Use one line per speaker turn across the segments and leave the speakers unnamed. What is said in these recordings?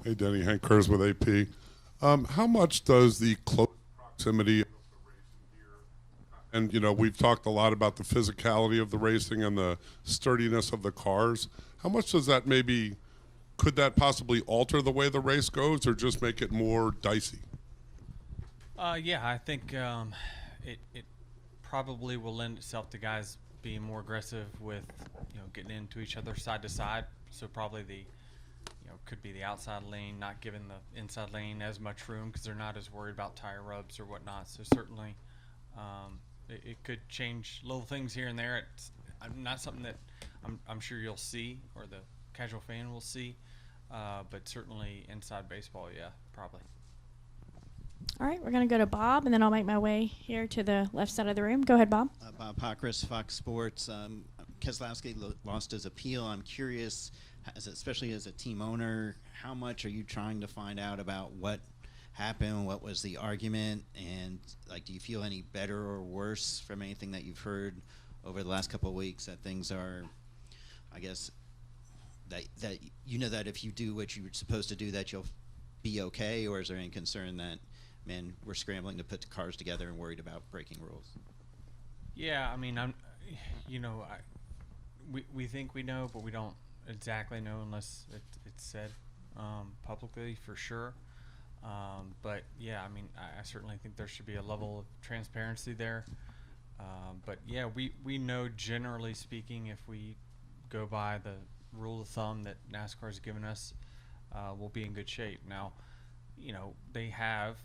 Hey, Denny, Hank Kurz with AP. How much does the close proximity of the racing here, and we've talked a lot about the physicality of the racing and the sturdiness of the cars. How much does that could that possibly alter the way the race goes, or just make it more dicey?
Yeah, I think it probably will lend itself to guys being more aggressive with getting into each other side to side. So probably the could be the outside lane, not giving the inside lane as much room because they're not as worried about tire rubs or whatnot. So certainly, it could change little things here and there. It's not something that I'm sure you'll see or the casual fan will see, but certainly inside baseball, yeah, probably.
All right, we're going to go to Bob, and then I'll make my way here to the left side of the room. Go ahead, Bob.
Bob Pockris, Fox Sports. Keselowski lost his appeal. I'm curious, especially as a team owner, how much are you trying to find out about what happened, what was the argument, and do you feel any better or worse from anything that you've heard over the last couple of weeks, that things are, I guess, that that if you do what you're supposed to do, that you'll be okay, or is there any concern that, man, we're scrambling to put the cars together and worried about breaking rules?
Yeah, I mean, we think we know, but we don't exactly know unless it's said publicly for sure. But yeah, I mean, I certainly think there should be a level of transparency there. But yeah, we know, generally speaking, if we go by the rule of thumb that NASCAR has given us, we'll be in good shape. Now, they have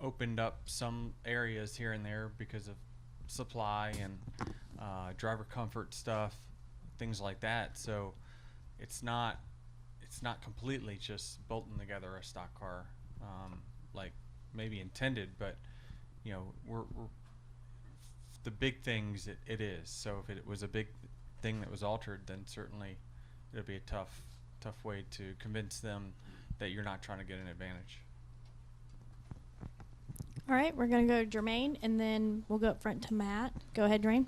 opened up some areas here and there because of supply and driver comfort stuff, things like that. So it's not completely just bolting together a stock car like maybe intended, but we're the big things it is. So if it was a big thing that was altered, then certainly it'll be a tough way to convince them that you're not trying to get an advantage.
All right, we're going to go to Jermaine, and then we'll go up front to Matt. Go ahead, Jermaine.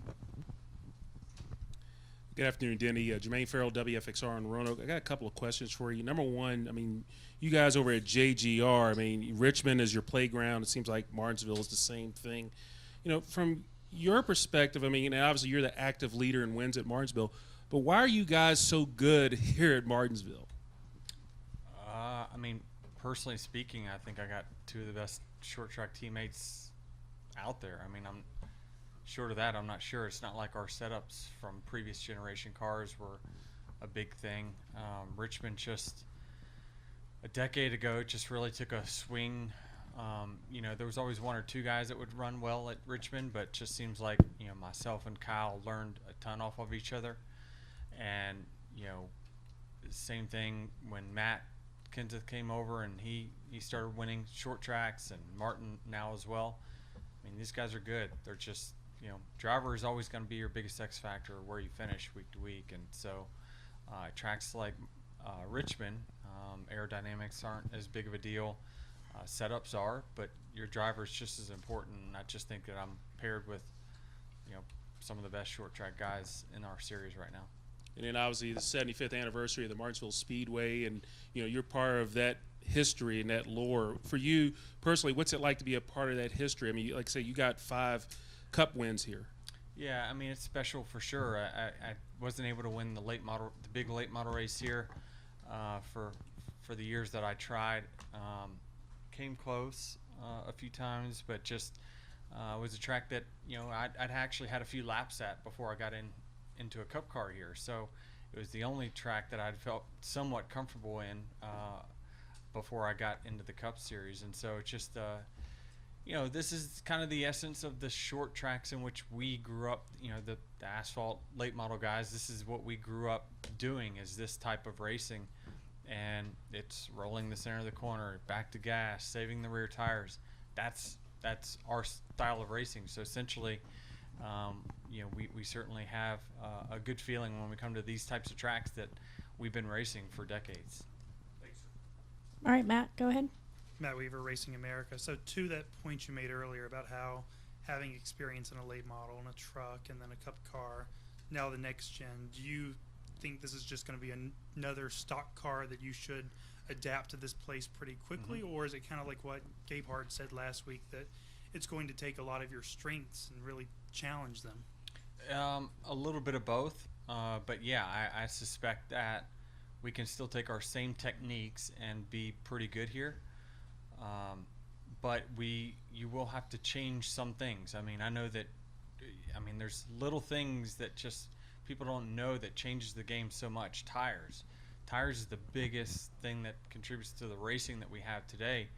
Good afternoon, Denny. Jermaine Farrell, WFXR in Roanoke. I got a couple of questions for you. Number one, I mean, you guys over at JGR, I mean, Richmond is your playground. It seems like Martinsville is the same thing. From your perspective, I mean, and obviously you're the active leader in wins at Martinsville, but why are you guys so good here at Martinsville?
I mean, personally speaking, I think I got two of the best short track teammates out there. I mean, I'm short of that, I'm not sure. It's not like our setups from previous generation cars were a big thing. Richmond just a decade ago just really took a swing. There was always one or two guys that would run well at Richmond, but it just seems like myself and Kyle learned a ton off of each other. And same thing when Matt Kenseth came over and he started winning short tracks, and Martin now as well. I mean, these guys are good. They're just driver is always going to be your biggest X factor where you finish week to week, and so tracks like Richmond, aerodynamics aren't as big of a deal. Setups are, but your driver is just as important. And I just think that I'm paired with some of the best short track guys in our series right now.
And then obviously the 75th anniversary of the Martinsville Speedway, and you're part of that history and that lore. For you personally, what's it like to be a part of that history? I mean, like I say, you got 5 Cup wins here.
Yeah, I mean, it's special for sure. I wasn't able to win the big late model race here for the years that I tried. Came close a few times, but just was a track that I'd actually had a few laps at before I got into a Cup car here. So it was the only track that I'd felt somewhat comfortable in before I got into the Cup Series. And so it's just this is kind of the essence of the short tracks in which we grew up. The asphalt late model guys, this is what we grew up doing, is this type of racing. And it's rolling the center of the corner, back to gas, saving the rear tires. That's our style of racing. So essentially, we certainly have a good feeling when we come to these types of tracks that we've been racing for decades.
Thanks.
All right, Matt, go ahead.
Matt Weaver, Racing America. So to that point you made earlier about how having experience in a late model and a truck and then a Cup car, now the next gen, do you think this is just going to be another stock car that you should adapt to this place pretty quickly, or is it kind of like what Gabe Hart said last week, that it's going to take a lot of your strengths and really challenge them?
A little bit of both, but yeah, I suspect that we can still take our same techniques and be pretty good here. But you will have to change some things. I mean, I know that, there's little things that just people don't know that changes the game so much. Tires is the biggest thing that contributes to the racing that we have today.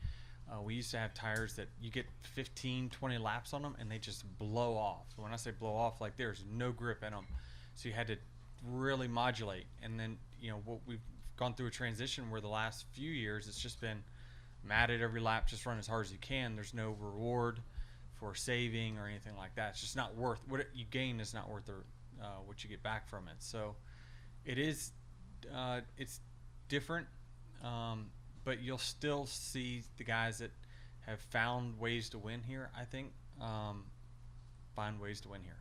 We used to have tires that you get 15, 20 laps on them and they just blow off. When I say blow off, like there's no grip in them. So you had to really modulate. And then, what we've gone through a transition where the last few years it's just been matted every lap, just run as hard as you can. There's no reward for saving or anything like that. It's just not worth what you gain is not worth what you get back from it. So it is, it's different, but you'll still see the guys that have found ways to win here, I think, find ways to win here.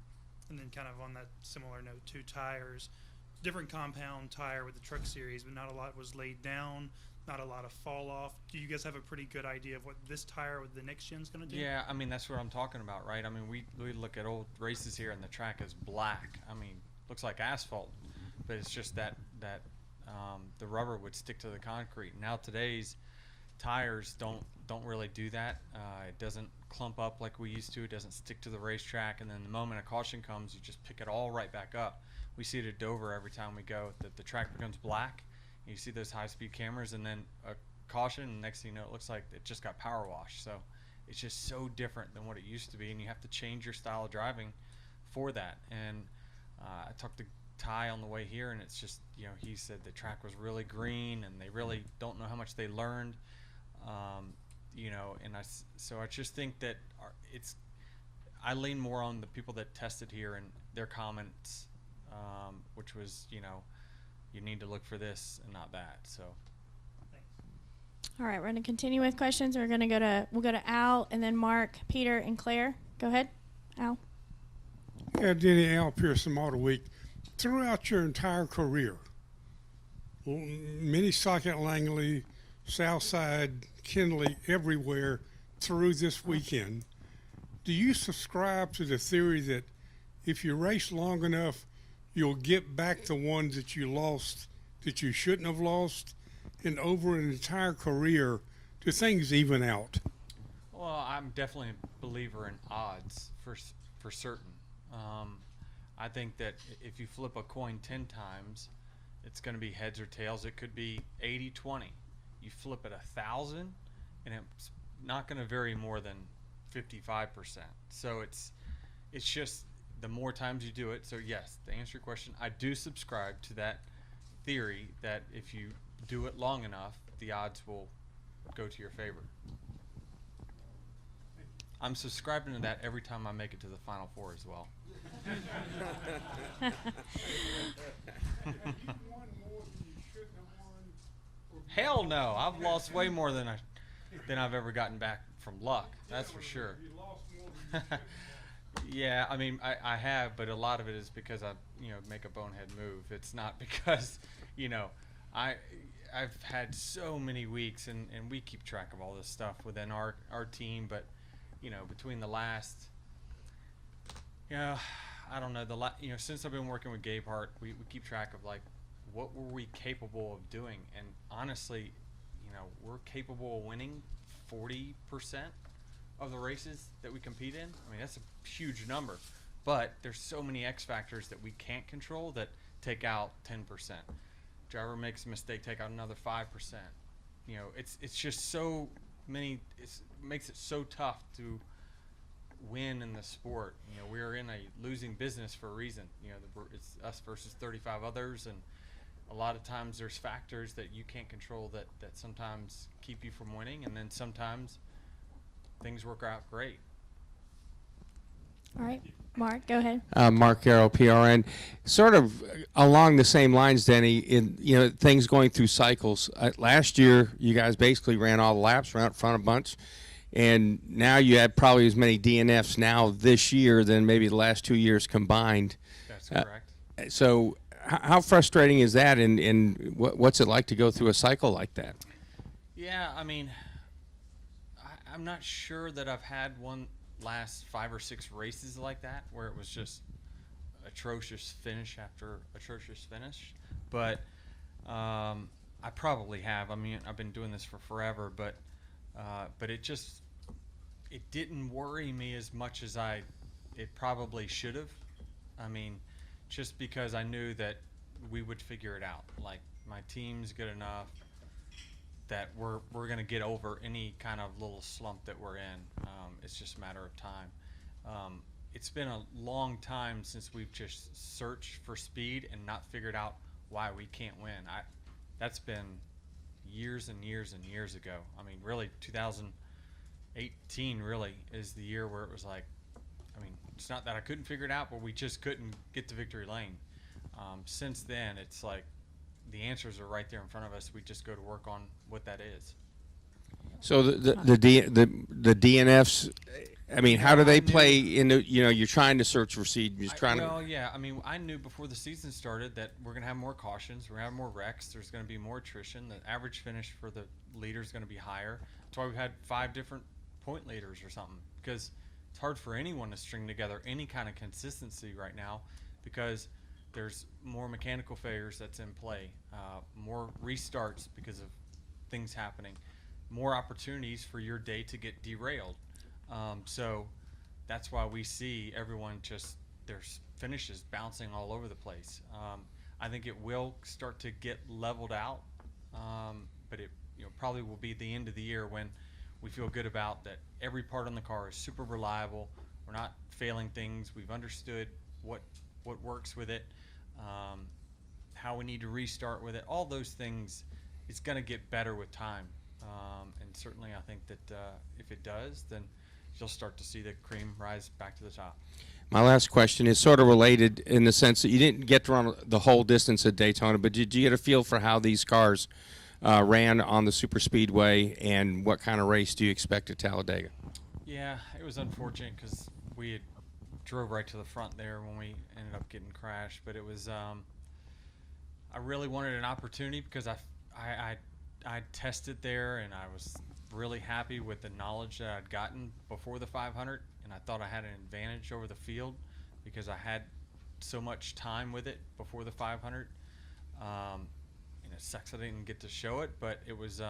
And then kind of on that similar note, two tires, different compound tire with the Truck Series, but not a lot was laid down, not a lot of fall off. Do you guys have a pretty good idea of what this tire with the next gen's going to do?
Yeah, that's what I'm talking about, right? We look at old races here and the track is black. Looks like asphalt, but it's just that the rubber would stick to the concrete. Now today's tires don't really do that. It doesn't clump up like we used to. It doesn't stick to the racetrack, and then the moment a caution comes, you just pick it all right back up. We see it at Dover every time we go, that the track becomes black. You see those high-speed cameras, and then a caution, and next thing you know, it looks like it just got power washed. So it's just so different than what it used to be, and you have to change your style of driving for that. And I talked to Ty on the way here, and it's just, he said the track was really green, and they really don't know how much they learned. And I just think that I lean more on the people that tested here and their comments, which was, you need to look for this and not that. So.
All right, we're going to continue with questions. We'll go to Al, and then Mark, Peter, and Claire. Go ahead, Al.
Yeah, Denny, Al Pearson, Model Week. Throughout your entire career, Minnesocket, Langley, Southside, Kinley, everywhere through this weekend, do you subscribe to the theory that if you race long enough, you'll get back the ones that you lost that you shouldn't have lost, and over an entire career, do things even out?
Well, I'm definitely a believer in odds for certain. I think that if you flip a coin 10 times, it's going to be heads or tails. It could be 80-20. You flip it 1,000, and it's not going to vary more than 55%. So it's just the more times you do it. So yes, to answer your question, I do subscribe to that theory that if you do it long enough, the odds will go to your favor. I'm subscribing to that every time I make it to the Final Four as well. Hell no, I've lost way more than I've ever gotten back from luck. That's for sure. Yeah, I have, but a lot of it is because I, make a bonehead move. It's not because, I've had so many weeks, and we keep track of all this stuff within our team, but, between the last, I don't know, since I've been working with Gabe Hart, we keep track of, like, what were we capable of doing? And honestly, we're capable of winning 40% of the races that we compete in. That's a huge number, but there's so many X factors that we can't control that take out 10%. Driver makes a mistake, take out another 5%. It's just so many. It makes it so tough to win in the sport. We're in a losing business for a reason. It's us versus 35 others, and a lot of times there's factors that you can't control that sometimes keep you from winning, and then sometimes things work out great.
All right, Mark, go ahead.
Mark Carroll, PRN. Sort of along the same lines, Denny, in things going through cycles. Last year, you guys basically ran all the laps, ran out front a bunch, and now you had probably as many DNFs now this year than maybe the last 2 years combined.
That's correct.
So how frustrating is that, and what's it like to go through a cycle like that?
Yeah, I mean, I'm not sure that I've had one last 5 or 6 races like that where it was just atrocious finish after atrocious finish. But I probably have. I mean, I've been doing this for forever, but it didn't worry me as much as it probably should have. I mean, just because I knew that we would figure it out. Like, my team's good enough that we're going to get over any kind of little slump that we're in. It's just a matter of time. It's been a long time since we've just searched for speed and not figured out why we can't win. That's been years and years and years ago. I mean, really, 2018 really is the year where it was like, I mean, it's not that I couldn't figure it out, but we just couldn't get to victory lane. Since then, it's like the answers are right there in front of us. We just go to work on what that is.
So the DNFs, I mean, how do they play in the, you're trying to search for seed, you're just trying
Well, yeah, I mean, I knew before the season started that we're going to have more cautions, we're going to have more wrecks, there's going to be more attrition, the average finish for the leader is going to be higher. That's why we've had 5 different point leaders or something, because it's hard for anyone to string together any kind of consistency right now, because there's more mechanical failures that's in play, more restarts because of things happening, more opportunities for your day to get derailed. So that's why we see everyone just, there's finishes bouncing all over the place. I think it will start to get leveled out, but it probably will be the end of the year when we feel good about that every part on the car is super reliable. We're not failing things. We've understood what works with it, how we need to restart with it. All those things, it's going to get better with time. And certainly I think that if it does, then you'll start to see the cream rise back to the top.
My last question is sort of related in the sense that you didn't get to run the whole distance at Daytona, but did you get a feel for how these cars ran on the super speedway, and what kind of race do you expect at Talladega?
Yeah, it was unfortunate because we had drove right to the front there when we ended up getting crashed, but it was I really wanted an opportunity because I tested there, and I was really happy with the knowledge that I'd gotten before the 500, and I thought I had an advantage over the field because I had so much time with it before the 500. It sucks I didn't get to show it, but it was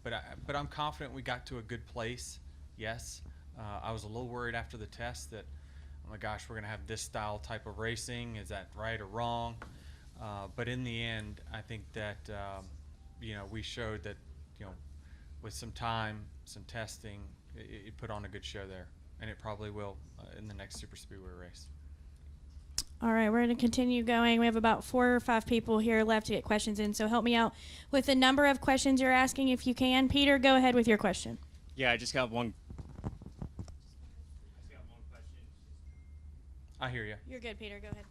but I'm confident we got to a good place. Yes, I was a little worried after the test that, oh my gosh, we're gonna have this style type of racing. Is that right or wrong? But in the end, I think that we showed that with some time, some testing, it put on a good show there, and it probably will in the next super speedway race.
All right, we're going to continue going. We have about 4 or 5 people here left to get questions in, so help me out with the number of questions you're asking if you can. Peter, go ahead with your question.
Yeah, I just got one.
I hear you.
You're good, Peter. Go ahead.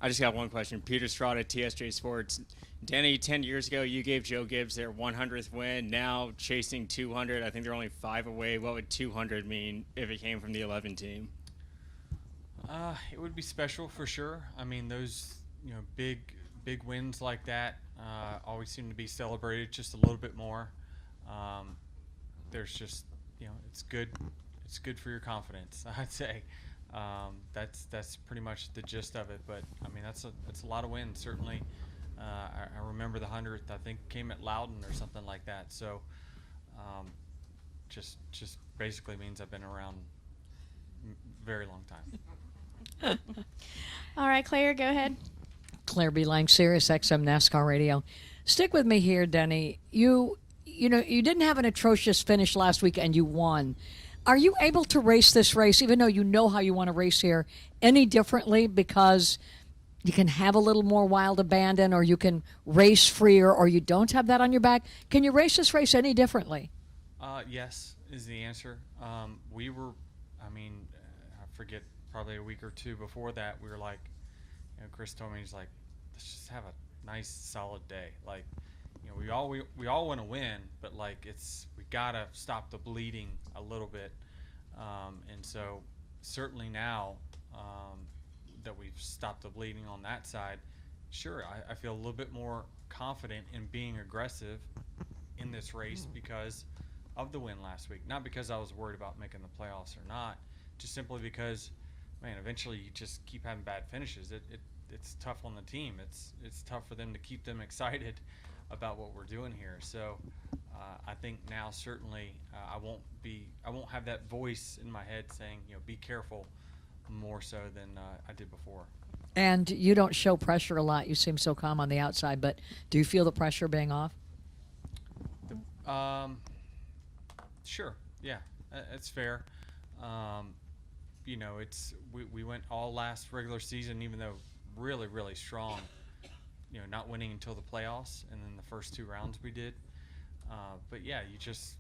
I just got one question. Peter Strada, TSJ Sports. Denny, 10 years ago, you gave Joe Gibbs their 100th win. Now chasing 200. I think they're only 5 away. What would 200 mean if it came from the 11 team?
It would be special for sure. I mean, those big wins like that always seem to be celebrated just a little bit more. There's just it's good. It's good for your confidence, I'd say. That's pretty much the gist of it. But I mean, that's a lot of wins. Certainly, I remember the 100th. I think came at Loudon or something like that. So, just basically means I've been around a very long time.
All right, Claire, go ahead.
Claire B. Lang, Sirius XM NASCAR Radio. Stick with me here, Denny. You didn't have an atrocious finish last week, and you won. Are you able to race this race, even though you know how you want to race here, any differently because you can have a little more wild abandon, or you can race freer, or you don't have that on your back? Can you race this race any differently?
Yes is the answer. We were, I forget, probably a week or 2 before that, we were like, Chris told me, he's like, let's just have a nice solid day. Like, we all want to win, but like we gotta stop the bleeding a little bit. And so certainly now that we've stopped the bleeding on that side, sure, I feel a little bit more confident in being aggressive in this race because of the win last week. Not because I was worried about making the playoffs or not, just simply because, man, eventually you just keep having bad finishes. It's tough on the team. It's tough for them to keep them excited about what we're doing here. So I think now certainly I won't have that voice in my head saying, be careful, more so than I did before.
And you don't show pressure a lot. You seem so calm on the outside, but do you feel the pressure being off?
Sure. Yeah, it's fair. We went all last regular season, even though really, really strong, not winning until the playoffs, and then the first 2 rounds we did. But yeah, you just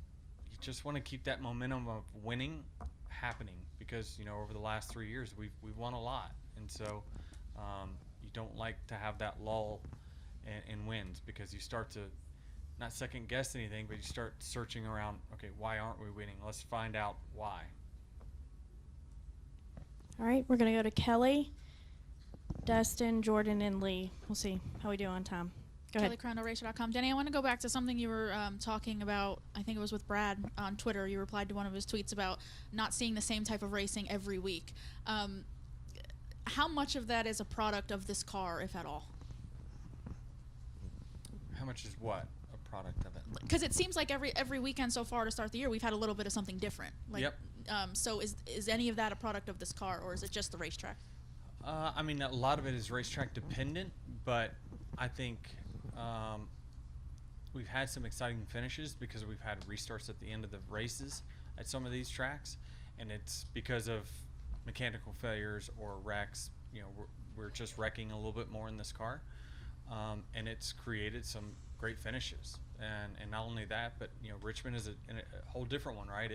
want to keep that momentum of winning happening because, over the last 3 years we've won a lot. And so you don't like to have that lull in wins because you start to not second guess anything, but you start searching around, okay, why aren't we winning? Let's find out why.
All right, we're going to go to Kelly, Dustin, Jordan, and Lee. We'll see how we do on time. Go ahead.
KellyCrandallRacer.com. Denny, I want to go back to something you were talking about. I think it was with Brad on Twitter. You replied to one of his tweets about not seeing the same type of racing every week. How much of that is a product of this car, if at all?
How much is what a product of it?
Because it seems like every weekend so far to start the year, we've had a little bit of something different.
Yep.
So is any of that a product of this car, or is it just the racetrack?
I mean, a lot of it is racetrack dependent, but I think we've had some exciting finishes because we've had restarts at the end of the races at some of these tracks, and it's because of mechanical failures or wrecks. We're just wrecking a little bit more in this car, and it's created some great finishes. And not only that, but Richmond is a whole different one, right?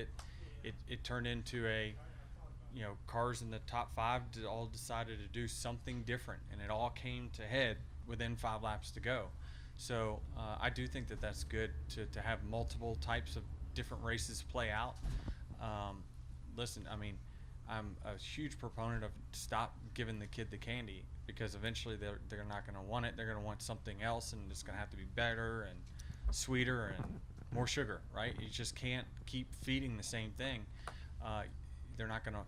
It turned into a cars in the top 5 all decided to do something different, and it all came to head within 5 laps to go. So I do think that that's good to have multiple types of different races play out. Listen, I mean, I'm a huge proponent of stop giving the kid the candy because eventually they're not going to want it. They're going to want something else, and it's going to have to be better and sweeter and more sugar, right? You just can't keep feeding the same thing. They're not going to,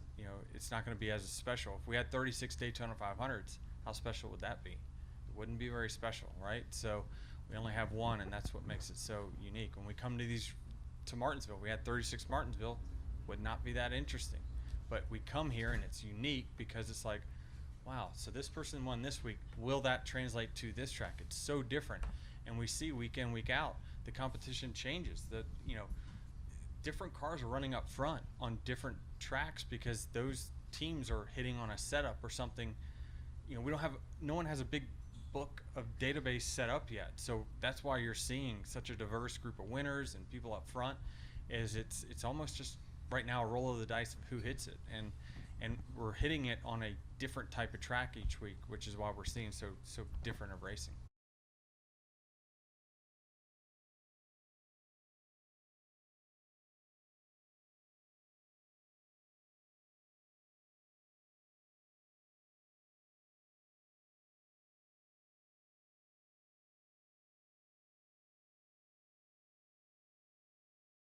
it's not going to be as special. If we had 36 Daytona 500s, how special would that be? It wouldn't be very special, right? So we only have one, and that's what makes it so unique. When we come to Martinsville, we had 36 Martinsville, would not be that interesting. But we come here, and it's unique because it's like, wow, so this person won this week. Will that translate to this track? It's so different. And we see week in, week out, the competition changes. Different cars are running up front on different tracks because those teams are hitting on a setup or something. No one has a big book of database set up yet. So that's why you're seeing such a diverse group of winners and people up front. It's almost just right now a roll of the dice of who hits it, and we're hitting it on a different type of track each week, which is why we're seeing so different of racing.